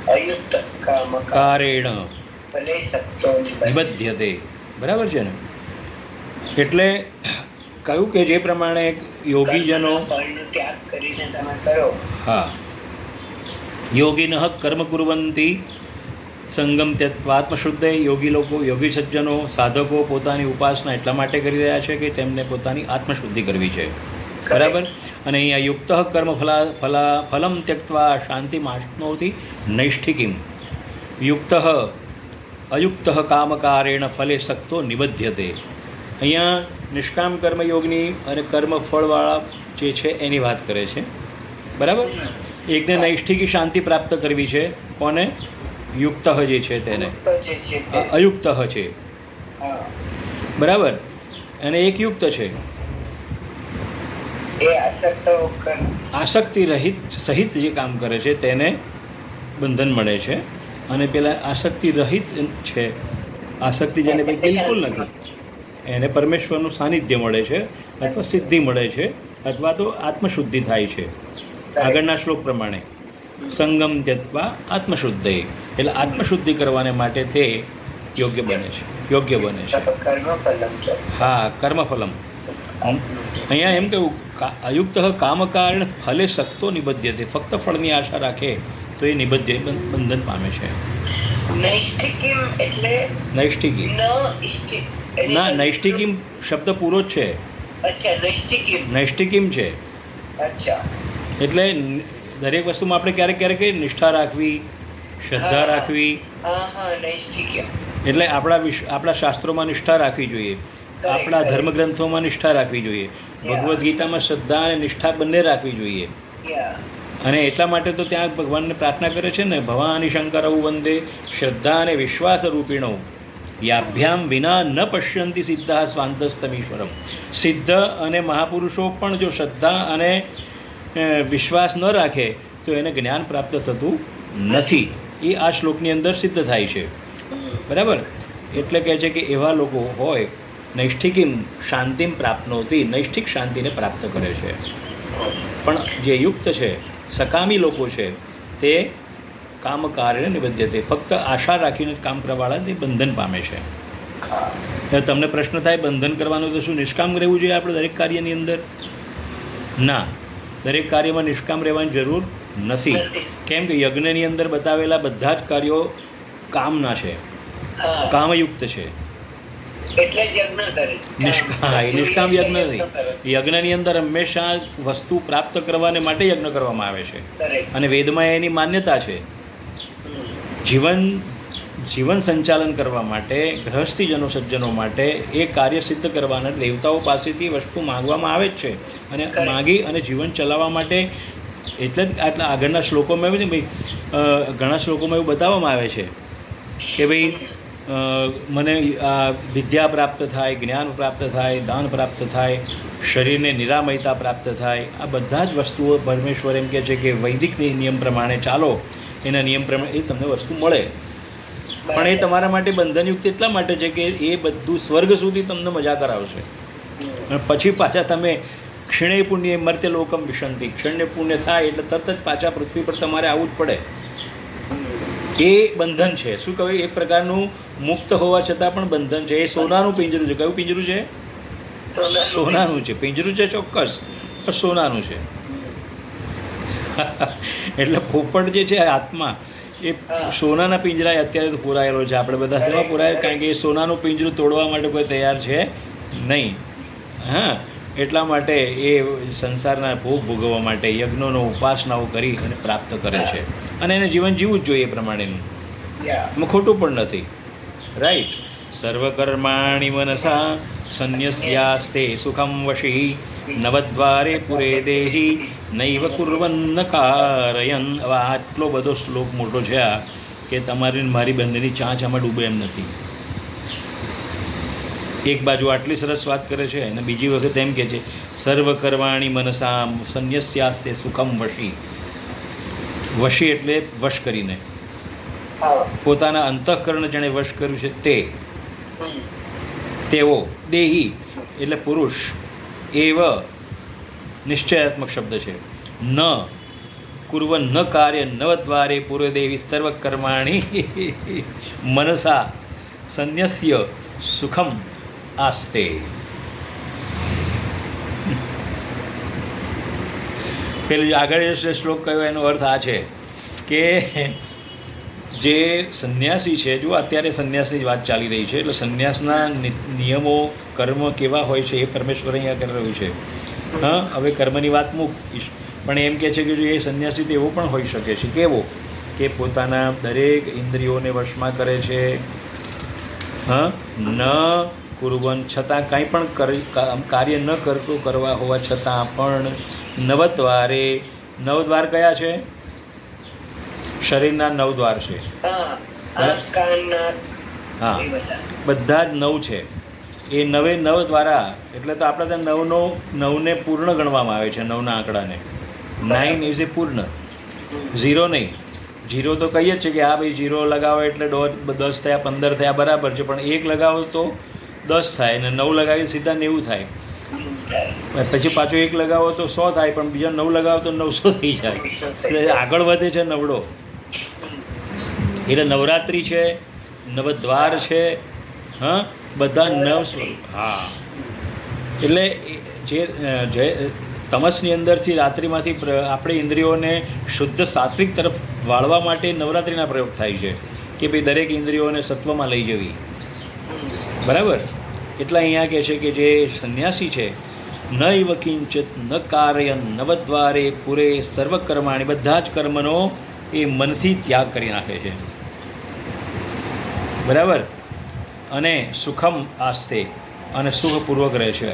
અયુક્ત કારેણ ફલે સક્તો નિબધ્યતે. બરાબર છે ને? એટલે કહ્યું કે જે પ્રમાણે યોગીજનો ફળનો ત્યાગ કરીને તમે કરો. હા, યોગિનઃ કર્મ કુર્વંતી સંગમ ત્યક્ત્વા આત્મશુદ્ધે. યોગી લોકો, યોગી સજ્જનો, સાધકો પોતાની ઉપાસના એટલા માટે કરી રહ્યા છે કે તેમને પોતાની આત્મશુદ્ધિ કરવી છે. બરાબર. અને અહીંયા યુક્ત કર્મ ફલમ ત્યક્ત્વા શાંતિમાશ્નોતિ નૈષ્ઠિકીમ. યુક્ત અયુક્ત કામકારેણ ફલે સક્તો નિબધ્યતે. અહીંયા નિષ્કામ કર્મયોગની અને કર્મફળવાળા જે છે એની વાત કરે છે. બરાબર. એકને નૈષ્ઠિકી શાંતિ પ્રાપ્ત કરવી છે. કોને? યુક્ત જે છે તેને. અયુક્ત છે. બરાબર. અને એક યુક્ત છે. આસક્તિ રહિત સહિત જે કામ કરે છે તેને બંધન મળે છે. અને પેલા આસક્તિ રહિત છે, આસક્તિ જેને બિલકુલ નથી, એને પરમેશ્વરનું સાનિધ્ય મળે છે, અથવા સિદ્ધિ મળે છે, અથવા તો આત્મશુદ્ધિ થાય છે. આગળના શ્લોક પ્રમાણે સંગમ ત્યક્ત્વા આત્મશુદ્ધે. એટલે આત્મશુદ્ધિ કરવાને માટે તે યોગ્ય બને છે. હા, કર્મફલમ. અહીંયા એમ કહ્યું અયુક્ત કામકારણ ફલે સક્તો નિબધ્યતે. ફક્ત ફળની આશા રાખે તો એ નિબધ્ય બંધન પામે છે. નૈષ્ઠિકી ના, નૈષ્ઠિકીમ શબ્દ પૂરો જ છે. નૈષ્ઠિકીમ છે. એટલે દરેક વસ્તુમાં આપણે ક્યારેક ક્યારેક નિષ્ઠા રાખવી, શ્રદ્ધા રાખવી. એટલે આપણા શાસ્ત્રોમાં નિષ્ઠા રાખવી જોઈએ, આપણા ધર્મગ્રંથોમાં નિષ્ઠા રાખવી જોઈએ, ભગવદ્ ગીતામાં શ્રદ્ધા અને નિષ્ઠા બંને રાખવી જોઈએ. અને એટલા માટે તો ત્યાં ભગવાનને પ્રાર્થના કરે છે ને, ભવાની શંકરૌ વંદે શ્રદ્ધા અને વિશ્વાસ રૂપિણૌ યાભ્યામ વિના ન પશ્યંતિ સિદ્ધા સ્વાંતસ્તમીશ્વરમ. સિદ્ધ અને મહાપુરુષો પણ જો શ્રદ્ધા અને વિશ્વાસ ન રાખે તો એને જ્ઞાન પ્રાપ્ત થતું નથી. એ આ શ્લોકની અંદર સિદ્ધ થાય છે. બરાબર. એટલે કહે છે કે એવા લોકો હોય નૈષ્ઠિકીમ શાંતિમ પ્રાપ્નોતી, નૈષ્ઠિક શાંતિને પ્રાપ્ત કરે છે. પણ જે યુક્ત છે, સકામી લોકો છે, તે કામ કાર્ય નિબધ્યતે. ફક્ત આશા રાખીને કામ કરવાવાળા તે બંધન પામે છે. તમને પ્રશ્ન થાય બંધન કરવાનું તો શું નિષ્કામ રહેવું જોઈએ આપણે દરેક કાર્યની અંદર? ના, દરેક કાર્યમાં નિષ્કામ રહેવાની જરૂર નથી. કેમ કે યજ્ઞની અંદર બતાવેલા બધા જ કાર્યો કામના છે, કામયુક્ત છે. નિષ્કામ યજ્ઞ નથી. યજ્ઞની અંદર હંમેશા વસ્તુ પ્રાપ્ત કરવાને માટે યજ્ઞ કરવામાં આવે છે. અને વેદમાં એની માન્યતા છે. જીવન સંચાલન કરવા માટે, ગૃહસ્થીજનો સજ્જનો માટે એ કાર્ય સિદ્ધ કરવાના દેવતાઓ પાસેથી વસ્તુ માગવામાં આવે જ છે. અને માગી અને જીવન ચલાવવા માટે એટલે જ આટલા આગળના શ્લોકોમાં એવું ને ભાઈ, ઘણા શ્લોકોમાં એવું બતાવવામાં આવે છે કે ભાઈ મને આ વિદ્યા પ્રાપ્ત થાય, જ્ઞાન પ્રાપ્ત થાય, દાન પ્રાપ્ત થાય, શરીરને નિરામયતા પ્રાપ્ત થાય. આ બધા જ વસ્તુઓ પરમેશ્વર એમ કહે છે કે વૈદિક નિયમ પ્રમાણે ચાલો, એના નિયમ પ્રમાણે એ તમને વસ્તુ મળે. પણ એ તમારા માટે બંધનયુક્ત એટલા માટે છે કે એ બધું સ્વર્ગ સુધી તમને મજા કરાવશે. અને પછી પાછા તમે ક્ષણે પુણ્ય મર્ત્ય લોકમ વિશંતિ, ક્ષણ્ય પુણ્ય થાય એટલે તરત જ પાછા પૃથ્વી પર તમારે આવવું જ પડે. એ બંધન છે. શું કહેવાય? એક પ્રકારનું મુક્ત હોવા છતાં પણ બંધન છે. એ સોનાનું પિંજરું છે. કયું પિંજરું છે? સોનાનું છે. પિંજરું છે ચોક્કસ, પણ સોનાનું છે. એટલે પોપટ જે છે આત્મા, એ સોનાના પિંજરાએ અત્યારે તો પુરાયેલો છે. આપણે બધા સેવા પુરાય, કારણ કે એ સોનાનું પિંજરું તોડવા માટે કોઈ તૈયાર છે નહીં. હા, એટલા માટે એ સંસારના ભોગ ભોગવવા માટે યજ્ઞોનો ઉપાસનાઓ કરી અને પ્રાપ્ત કરે છે. અને એને જીવન જીવવું જ જોઈએ એ પ્રમાણેનું. એમાં ખોટું પણ નથી. રાઈટ. સર્વકર્માણિ મનસા સંન્યસ્યાસ્તે સુખમ વશી નવદ્વારે પુરે દેહી નૈવ કુર્વન્ન કારયન. હવે આટલો બધો શ્લોક મોટો છે આ, કે તમારી મારી બંનેની ચાંચ આમાં ડૂબે એમ નથી. એક બાજુ આટલી સરસ વાત કરે છે અને બીજી વખત એમ કહે છે સર્વકર્વાણી મનસા સંન્યસ્યાસ્તે સુખમ વશી. વશી એટલે વશ કરીને, પોતાના અંતઃકરણ જેણે વશ કર્યું છે તેઓ દેહી એટલે પુરુષ. એવ નિશ્ચયાત્મક શબ્દ છે. ન કુર્વન ન કાર્ય નવદ્વારે પૂર્વદેવી સર્વકર્માણી મનસા સંન્યસ્ય સુખમ આસ્તે. પેલું આગળ જે શ્લોક કયો એનો અર્થ આ છે કે જે સંન્યાસી છે, જો અત્યારે સંન્યાસની વાત ચાલી રહી છે, એટલે સંન્યાસના નિયમો કર્મ કેવા હોય છે એ પરમેશ્વર અહીંયા કરી રહ્યું છે. હા, હવે કર્મની વાત મૂક, પણ એમ કહે છે કે જો એ સંન્યાસી તો એવો પણ હોઈ શકે છે. કેવો? કે પોતાના દરેક ઇન્દ્રિયોને વશમાં કરે છે. હા, ન કુર્વન, છતાં કાંઈ પણ કાર્ય ન કરતો કરવા હોવા છતાં પણ નવદ્વારે, નવદ્વાર કયા છે? શરીરના 9 દ્વાર છે. હા, બધા જ 9 છે. એ 9 દ્વારા, એટલે તો આપણે ત્યાં 9ને પૂર્ણ ગણવામાં આવે છે. 9ના આંકડાને 9 ઇઝ એ પૂર્ણ, 0 નહીં. 0 તો કહીએ જ છે કે હા ભાઈ 0 લગાવો એટલે 10 થયા, 15 થયા, બરાબર છે. પણ 1 લગાવો તો 10 થાય, અને 9 લગાવી સીધા 90 થાય. પછી પાછો 1 લગાવો તો 100 થાય, પણ બીજા 9 લગાવો તો 900 થઈ જાય. એટલે આગળ વધે છે નવડો. એટલે નવરાત્રિ છે, નવદ્વાર છે. હા, બધા 9 સ્વરૂપ. હા, એટલે જે તમસની અંદરથી રાત્રિમાંથી આપણે ઇન્દ્રિયોને શુદ્ધ સાત્વિક તરફ વાળવા માટે નવરાત્રિના પ્રયોગ થાય છે કે ભાઈ દરેક ઇન્દ્રિયોને સત્વમાં લઈ જવી. બરાબર? એટલે અહીંયા કહે છે કે જે સંન્યાસી છે, નૈવ કિંચિત ન કાર્ય નવદ્વારે પૂરે સર્વકર્માણી, બધા જ કર્મનો એ મનથી ત્યાગ કરી નાખે છે. બરાબર? અને સુખમ આસ્તે, અને સુખપૂર્વક રહે છે.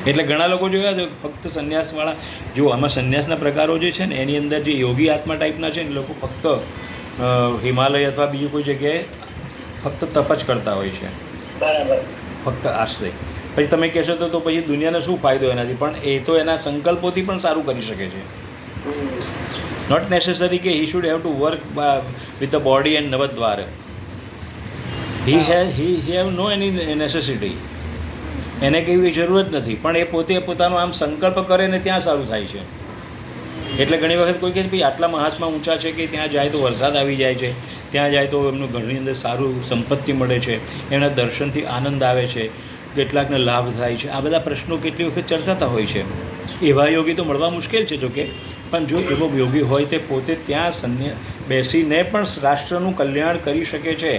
એટલે ઘણા લોકો જોયા છે ફક્ત સંન્યાસવાળા, જો આમાં સંન્યાસના પ્રકારો જે છે ને એની અંદર જે યોગી આત્મા ટાઈપના છે ને, લોકો ફક્ત હિમાલય અથવા બીજી કોઈ જગ્યાએ ફક્ત તપ જ કરતા હોય છે. બરાબર. ફક્ત આસ્તે. પછી તમે કહેશો તો પછી દુનિયાને શું ફાયદો એનાથી? પણ એ તો એના સંકલ્પોથી પણ સારું કરી શકે છે. નોટ નેસેસરી કે he should have to work with the body and નવદ્વાર. He have no any necessity. એને કેવી જરૂર જ નથી, પણ એ પોતે પોતાનો આમ સંકલ્પ કરે ને ત્યાં સારું થાય છે. એટલે ઘણી વખત કોઈ કહે છે ભાઈ આટલા મહાત્મા ઊંચા છે કે ત્યાં જાય તો વરસાદ આવી જાય છે, ત્યાં જાય તો એમનું ઘરની અંદર સારું સંપત્તિ મળે છે, એમના દર્શનથી આનંદ આવે છે, કેટલાકને લાભ થાય છે. આ બધા પ્રશ્નો કેટલી વખત ચર્ચાતા હોય છે. એવા યોગી તો મળવા મુશ્કેલ છે જોકે, પણ જો એવો યોગી હોય તે પોતે ત્યાં બેસીને પણ રાષ્ટ્રનું કલ્યાણ કરી શકે છે.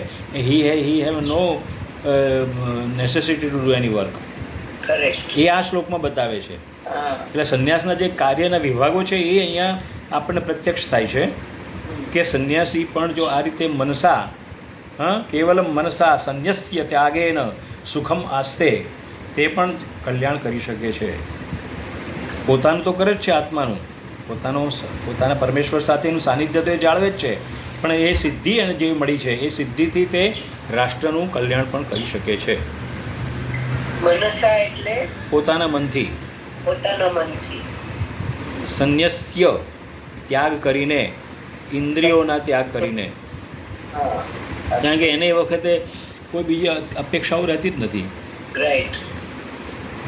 He have no necessity to do any work. એ આ શ્લોકમાં બતાવે છે. એટલે સંન્યાસના જે કાર્યના વિભાગો છે એ અહીંયા આપણને પ્રત્યક્ષ થાય છે કે સંન્યાસી પણ જો આ રીતે મનસા, કેવલમ મનસા સંન્યસ્ય ત્યાગેન સુખમ આસ્તે, તે પણ કલ્યાણ કરી શકે છે. પોતાનું તો કરે જ છે, આત્માનું પોતાના પરમેશ્વર સાથેનું સાનિધ્ય તો એ જાળવે જ છે, પણ એ સિદ્ધિ અને જે મળી છે એ સિદ્ધિથી તે રાષ્ટ્રનું કલ્યાણ પણ કરી શકે છે. મનસા એટલે પોતાના મનથી. સંન્યસ્ય ત્યાગ કરીને, ઇન્દ્રિયોના ત્યાગ કરીને. કારણ કે એને એ વખતે કોઈ બીજી અપેક્ષાઓ રહેતી જ નથી.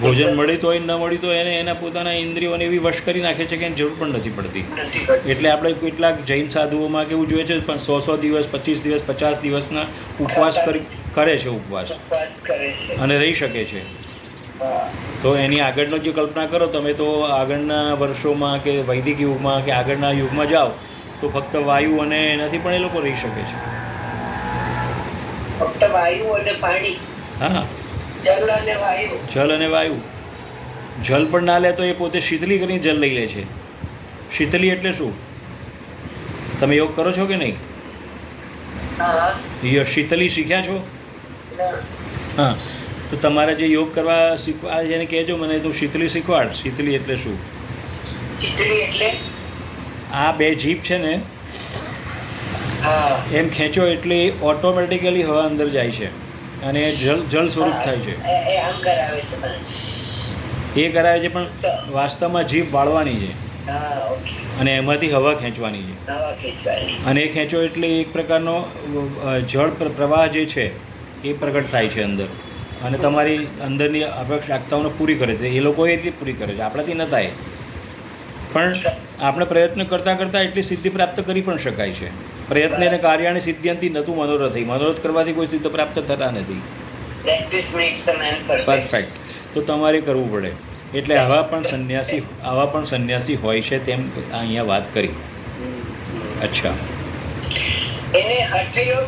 ભોજન મળી તો હોય ન મળી તો એને એના પોતાના ઇન્દ્રિયોને એવી વશ કરી નાખે છે કે એની જરૂર પણ નથી પડતી. એટલે આપણે કેટલાક જૈન સાધુઓમાં કેવું જોઈએ છે, પણ 100 દિવસ, 25 દિવસ, 50 દિવસના ઉપવાસ કરે છે, ઉપવાસ અને રહી શકે છે. તો એની આગળનો જે કલ્પના કરો તમે, તો આગળના વર્ષોમાં કે વૈદિક યુગમાં કે આગળના યુગમાં જાઓ તો ફક્ત વાયુ અને એનાથી પણ એ લોકો રહી શકે છે. ફક્ત વાયુ અને પાણી. હા, જલ અને વાયુ. જલ પણ ના લે તો એ પોતે શીતલી કરીને જલ લઈ લે છે. શીતલી એટલે શું? તમે યોગ કરો છો કે નહીં? શીતલી શીખ્યા છો? હા, તો તમારે જે યોગ કરવા શીખવા જેને કહેજો મને, તો શીતલી શીખવાડ. શીતલી એટલે શું? શીતલી એટલે આ બે જીભ છે ને, એમ ખેંચો એટલે ઓટોમેટિકલી હવા અંદર જાય છે અને જળ સ્વરૂપ થાય છે. એ કરાવે છે, પણ વાસ્તવમાં જીભ વાળવાની છે અને એમાંથી હવા ખેંચવાની છે. અને એ ખેંચો એટલે એક પ્રકારનો જળ પ્રવાહ જે છે એ પ્રગટ થાય છે અંદર, અને તમારી અંદરની આવશ્યકતાઓને પૂરી કરે છે. એ લોકો એથી પૂરી કરે છે, આપણાથી ન થાય. પણ આપણે પ્રયત્ન કરતાં કરતાં એટલી સિદ્ધિ પ્રાપ્ત કરી પણ શકાય છે. પ્રયત્ન અને કાર્યાની સિદ્ધિયંતી નતું મનોરથી. મનોરથ કરવાથી કોઈ સિદ્ધ પ્રાપ્ત થતા નથી. પ્રેક્ટિસ મેક્સ અ મેન પરફેક્ટ. પરફેક્ટ. તો તમારે કરવું પડે. એટલે આવા પણ સંન્યાસી હોય છે તેમ અહીંયા વાત કરી. અચ્છા. એને હઠયોગ